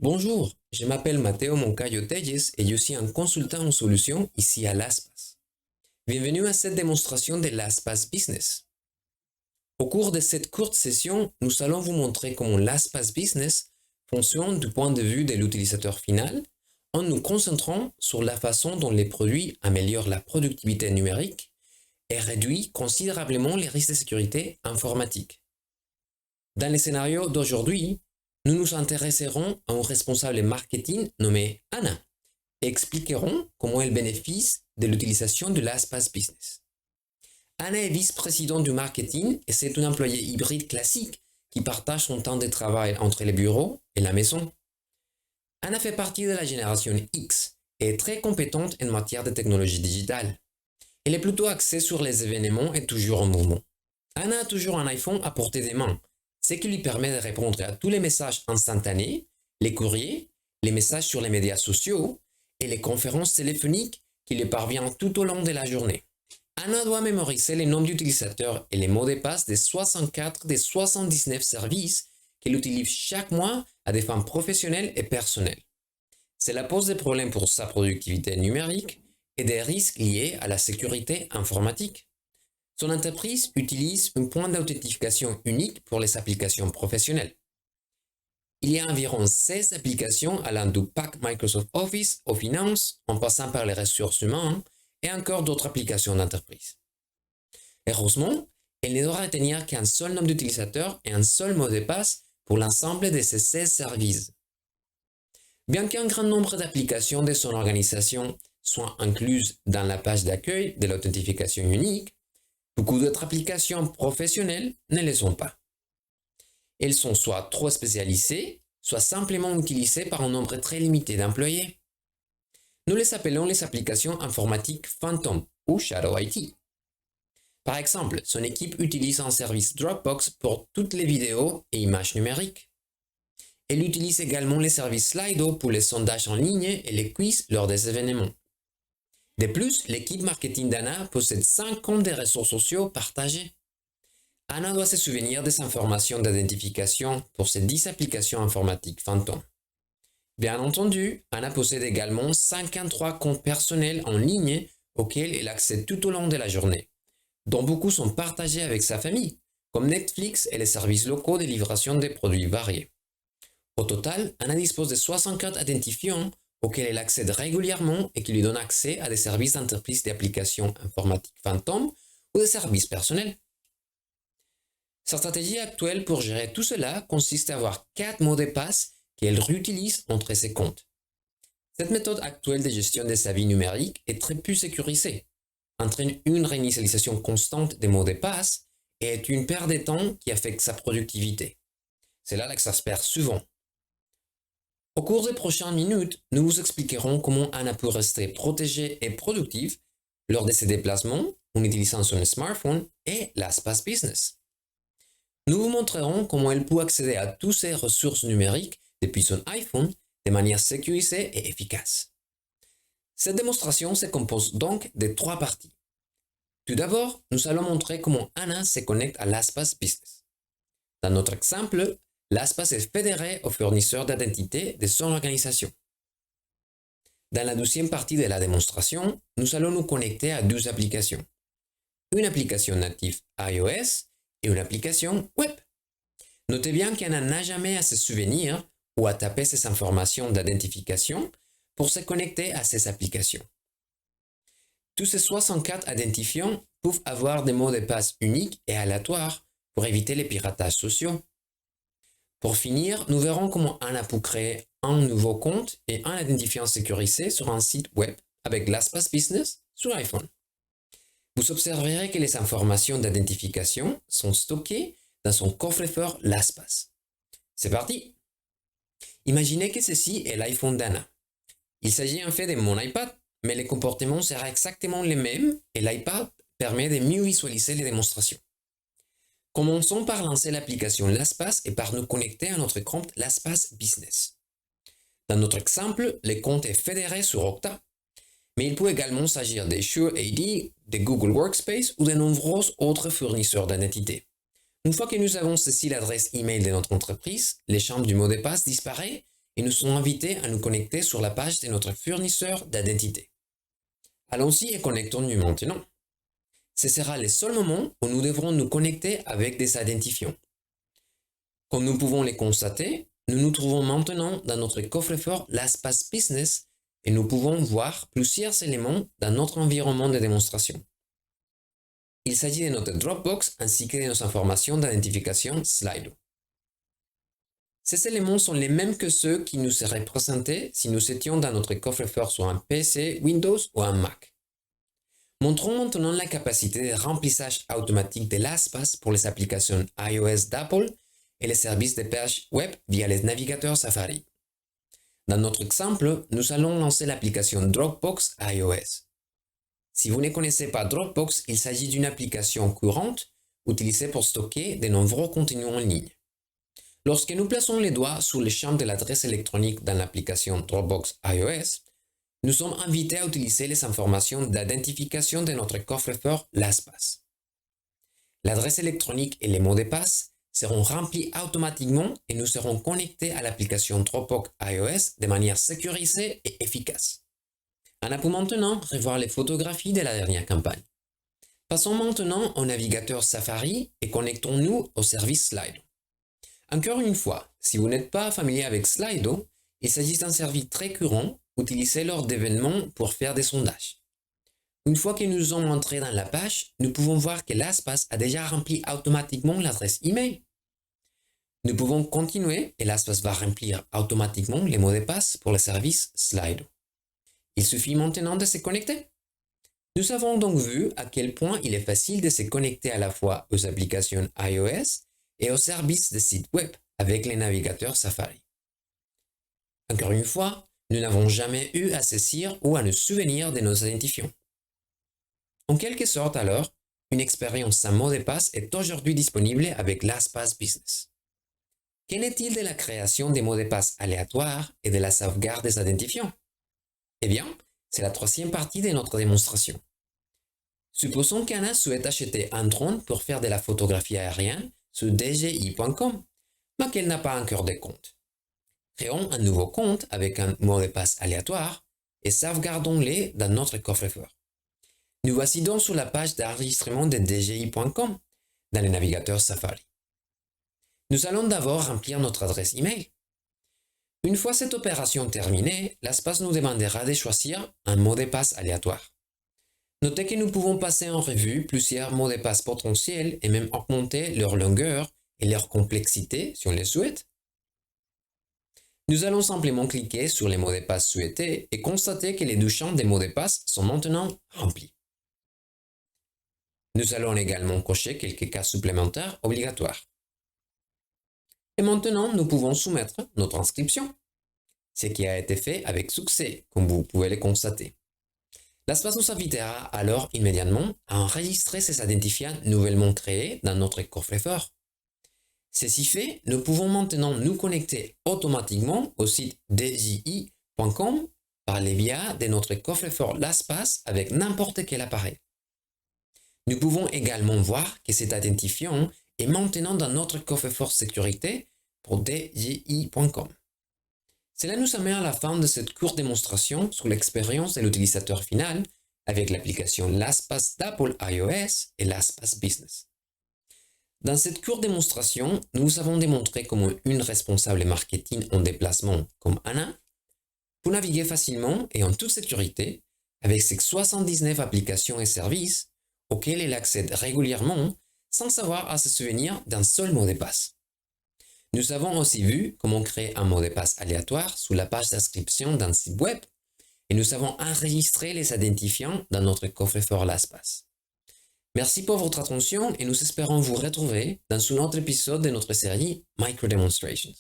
Bonjour, je m'appelle Matteo Moncayo Telles et je suis un consultant en solutions ici à LastPass. Bienvenue à cette démonstration de LastPass Business. Au cours de cette courte session, nous allons vous montrer comment LastPass Business fonctionne du point de vue de l'utilisateur final en nous concentrant sur la façon dont les produits améliorent la productivité numérique et réduisent considérablement les risques de sécurité informatique. Dans les scénarios d'aujourd'hui, nous nous intéresserons à un responsable marketing nommé Anna et expliquerons comment elle bénéficie de l'utilisation de LastPass Business. Anna est vice-présidente du marketing et c'est une employée hybride classique qui partage son temps de travail entre les bureaux et la maison. Anna fait partie de la génération X et est très compétente en matière de technologie digitale. Elle est plutôt axée sur les événements et toujours en mouvement. Anna a toujours un iPhone à portée des mains, ce qui lui permet de répondre à tous les messages instantanés, les courriers, les messages sur les médias sociaux et les conférences téléphoniques qui lui parviennent tout au long de la journée. Anna doit mémoriser les noms d'utilisateurs et les mots de passe des 64 des 79 services qu'elle utilise chaque mois à des fins professionnelles et personnelles. Cela pose des problèmes pour sa productivité numérique et des risques liés à la sécurité informatique. Son entreprise utilise un point d'authentification unique pour les applications professionnelles. Il y a environ 16 applications allant du pack Microsoft Office aux finances, en passant par les ressources humaines et encore d'autres applications d'entreprise. Heureusement, elle ne doit retenir qu'un seul nom d'utilisateur et un seul mot de passe pour l'ensemble de ces 16 services. Bien qu'un grand nombre d'applications de son organisation soient incluses dans la page d'accueil de l'authentification unique, beaucoup d'autres applications professionnelles ne le sont pas. Elles sont soit trop spécialisées, soit simplement utilisées par un nombre très limité d'employés. Nous les appelons les applications informatiques fantômes ou Shadow IT. Par exemple, son équipe utilise un service Dropbox pour toutes les vidéos et images numériques. Elle utilise également les services Slido pour les sondages en ligne et les quiz lors des événements. De plus, l'équipe marketing d'Anna possède 5 comptes de réseaux sociaux partagés. Anna doit se souvenir des informations d'identification pour ces 10 applications informatiques fantômes. Bien entendu, Anna possède également 53 comptes personnels en ligne auxquels elle accède tout au long de la journée, dont beaucoup sont partagés avec sa famille, comme Netflix et les services locaux de livraison de produits variés. Au total, Anna dispose de 64 identifiants auxquels elle accède régulièrement et qui lui donnent accès à des services d'entreprise d'applications informatiques fantômes ou des services personnels. Sa stratégie actuelle pour gérer tout cela consiste à avoir 4 mots de passe qu'elle réutilise entre ses comptes. Cette méthode actuelle de gestion de sa vie numérique est très peu sécurisée, entraîne une réinitialisation constante des mots de passe et est une perte de temps qui affecte sa productivité. Cela l'exaspère souvent. Au cours des prochaines minutes, nous vous expliquerons comment Anna peut rester protégée et productive lors de ses déplacements en utilisant son smartphone et LastPass Business. Nous vous montrerons comment elle peut accéder à toutes ses ressources numériques depuis son iPhone de manière sécurisée et efficace. Cette démonstration se compose donc de 3 parties. Tout d'abord, nous allons montrer comment Anna se connecte à LastPass Business. Dans notre exemple, LastPass est fédéré aux fournisseurs d'identité de son organisation. Dans la deuxième partie de la démonstration, nous allons nous connecter à 2 applications. Une application native iOS et une application web. Notez bien qu'Anna n'a jamais à se souvenir ou à taper ces informations d'identification pour se connecter à ces applications. Tous ces 64 identifiants peuvent avoir des mots de passe uniques et aléatoires pour éviter les piratages sociaux. Pour finir, nous verrons comment Anna peut créer un nouveau compte et un identifiant sécurisé sur un site web avec LastPass Business sur iPhone. Vous observerez que les informations d'identification sont stockées dans son coffre-fort LastPass. C'est parti! Imaginez que ceci est l'iPhone d'Anna. Il s'agit en fait de mon iPad, mais le comportement sera exactement le même et l'iPad permet de mieux visualiser les démonstrations. Commençons par lancer l'application LastPass et par nous connecter à notre compte LastPass Business. Dans notre exemple, le compte est fédéré sur Okta, mais il peut également s'agir de SureID, de Google Workspace ou de nombreux autres fournisseurs d'identité. Une fois que nous avons saisi l'adresse email de notre entreprise, le champ du mot de passe disparaît et nous sommes invités à nous connecter sur la page de notre fournisseur d'identité. Allons-y et connectons-nous maintenant. Ce sera le seul moment où nous devrons nous connecter avec des identifiants. Comme nous pouvons les constater, nous nous trouvons maintenant dans notre coffre-fort LastPass Business et nous pouvons voir plusieurs éléments dans notre environnement de démonstration. Il s'agit de notre Dropbox ainsi que de nos informations d'identification Slido. Ces éléments sont les mêmes que ceux qui nous seraient présentés si nous étions dans notre coffre-fort sur un PC, Windows ou un Mac. Montrons maintenant la capacité de remplissage automatique de LastPass pour les applications iOS d'Apple et les services de page web via les navigateurs Safari. Dans notre exemple, nous allons lancer l'application Dropbox iOS. Si vous ne connaissez pas Dropbox, il s'agit d'une application courante utilisée pour stocker de nombreux contenus en ligne. Lorsque nous plaçons les doigts sur le champ de l'adresse électronique dans l'application Dropbox iOS, nous sommes invités à utiliser les informations d'identification de notre coffre-fort LastPass. L'adresse électronique et les mots de passe seront remplis automatiquement et nous serons connectés à l'application Dropbox iOS de manière sécurisée et efficace. On peut maintenant revoir les photographies de la dernière campagne. Passons maintenant au navigateur Safari et connectons-nous au service Slido. Encore une fois, si vous n'êtes pas familier avec Slido, il s'agit d'un service très courant utilisé lors d'événements pour faire des sondages. Une fois que nous sommes entrés dans la page, nous pouvons voir que LastPass a déjà rempli automatiquement l'adresse email. Nous pouvons continuer et LastPass va remplir automatiquement les mots de passe pour le service Slido. Il suffit maintenant de se connecter. Nous avons donc vu à quel point il est facile de se connecter à la fois aux applications iOS et aux services de sites web avec les navigateurs Safari. Encore une fois, nous n'avons jamais eu à saisir ou à nous souvenir de nos identifiants. En quelque sorte alors, une expérience sans mot de passe est aujourd'hui disponible avec LastPass Business. Qu'en est-il de la création des mots de passe aléatoires et de la sauvegarde des identifiants? Eh bien, c'est la troisième partie de notre démonstration. Supposons qu'Anna souhaite acheter un drone pour faire de la photographie aérienne sur dji.com, mais qu'elle n'a pas encore de compte. Créons un nouveau compte avec un mot de passe aléatoire et sauvegardons-les dans notre coffre-fort. Nous voici donc sur la page d'enregistrement de dji.com dans le navigateur Safari. Nous allons d'abord remplir notre adresse email. Une fois cette opération terminée, LastPass nous demandera de choisir un mot de passe aléatoire. Notez que nous pouvons passer en revue plusieurs mots de passe potentiels et même augmenter leur longueur et leur complexité si on les souhaite. Nous allons simplement cliquer sur les mots de passe souhaités et constater que les deux champs des mots de passe sont maintenant remplis. Nous allons également cocher quelques cas supplémentaires obligatoires. Et maintenant, nous pouvons soumettre notre inscription, ce qui a été fait avec succès, comme vous pouvez le constater. LastPass nous invitera alors immédiatement à enregistrer ces identifiants nouvellement créés dans notre coffre-fort. Ceci fait, nous pouvons maintenant nous connecter automatiquement au site dji.com par le biais de notre coffre-fort LastPass avec n'importe quel appareil. Nous pouvons également voir que cet identifiant est maintenant dans notre coffre-fort sécurité pour dji.com. Cela nous amène à la fin de cette courte démonstration sur l'expérience de l'utilisateur final avec l'application LastPass d'Apple iOS et LastPass Business. Dans cette courte démonstration, nous avons démontré comment une responsable marketing en déplacement comme Anna peut naviguer facilement et en toute sécurité avec ses 79 applications et services auxquels elle accède régulièrement sans savoir à se souvenir d'un seul mot de passe. Nous avons aussi vu comment créer un mot de passe aléatoire sous la page d'inscription d'un site web et nous avons enregistré les identifiants dans notre coffre-fort LastPass. Merci pour votre attention et nous espérons vous retrouver dans un autre épisode de notre série Micro Demonstrations.